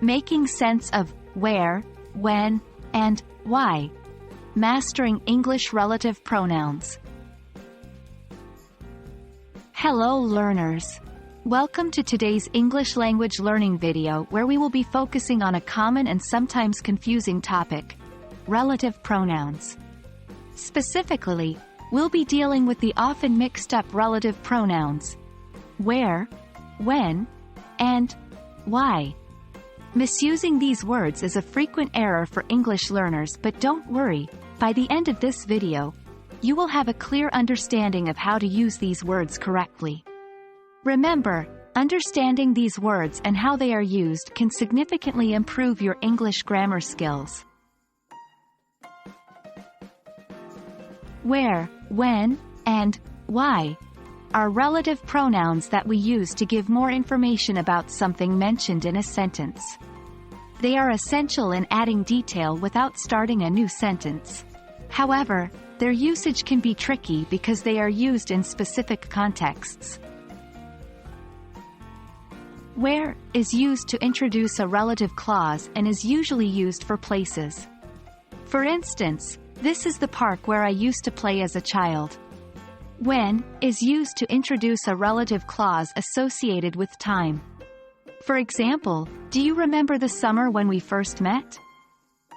Making sense of where, when, and why. Mastering English relative pronouns. Hello learners! Welcome to today's English language learning video where we will be focusing on a common and sometimes confusing topic, relative pronouns. Specifically, we'll be dealing with the often mixed up relative pronouns where, when, and why. Misusing these words is a frequent error for English learners, but don't worry, by the end of this video, you will have a clear understanding of how to use these words correctly. Remember, understanding these words and how they are used can significantly improve your English grammar skills. Where, when, and why are relative pronouns that we use to give more information about something mentioned in a sentence. They are essential in adding detail without starting a new sentence. However, their usage can be tricky because they are used in specific contexts. Where is used to introduce a relative clause and is usually used for places. For instance, this is the park where I used to play as a child. When is used to introduce a relative clause associated with time. For example, do you remember the summer when we first met?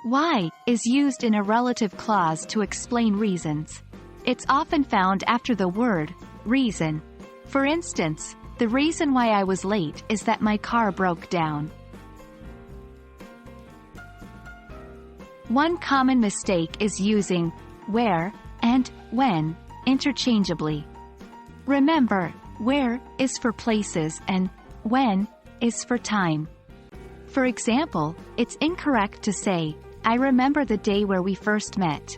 Why is used in a relative clause to explain reasons. It's often found after the word reason. For instance, the reason why I was late is that my car broke down. One common mistake is using where and when interchangeably. Remember, where is for places and when is for time. For example, it's incorrect to say, I remember the day where we first met.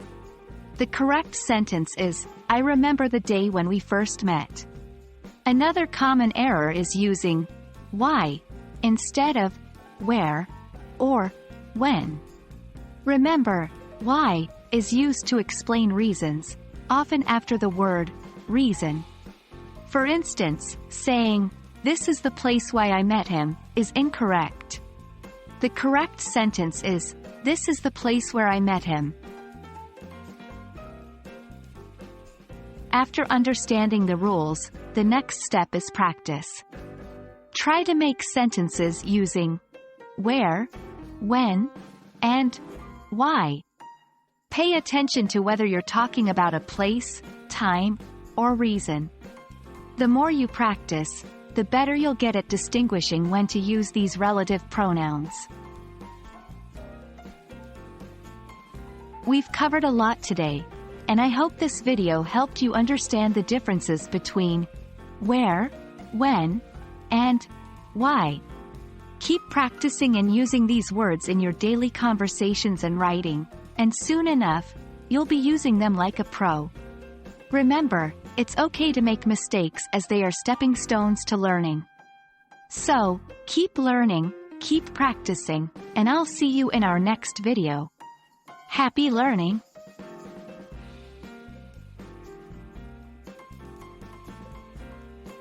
The correct sentence is, I remember the day when we first met. Another common error is using why instead of where or when. Remember, why is used to explain reasons, often after the word reason. For instance, saying, this is the place why I met him, is incorrect. The correct sentence is, this is the place where I met him. After understanding the rules, the next step is practice. Try to make sentences using where, when, and why. Pay attention to whether you're talking about a place, time, or reason. The more you practice, the better you'll get at distinguishing when to use these relative pronouns. We've covered a lot today, and I hope this video helped you understand the differences between where, when, and why. Keep practicing and using these words in your daily conversations and writing, and soon enough, you'll be using them like a pro. Remember, it's okay to make mistakes as they are stepping stones to learning. So, keep learning, keep practicing, and I'll see you in our next video. Happy learning!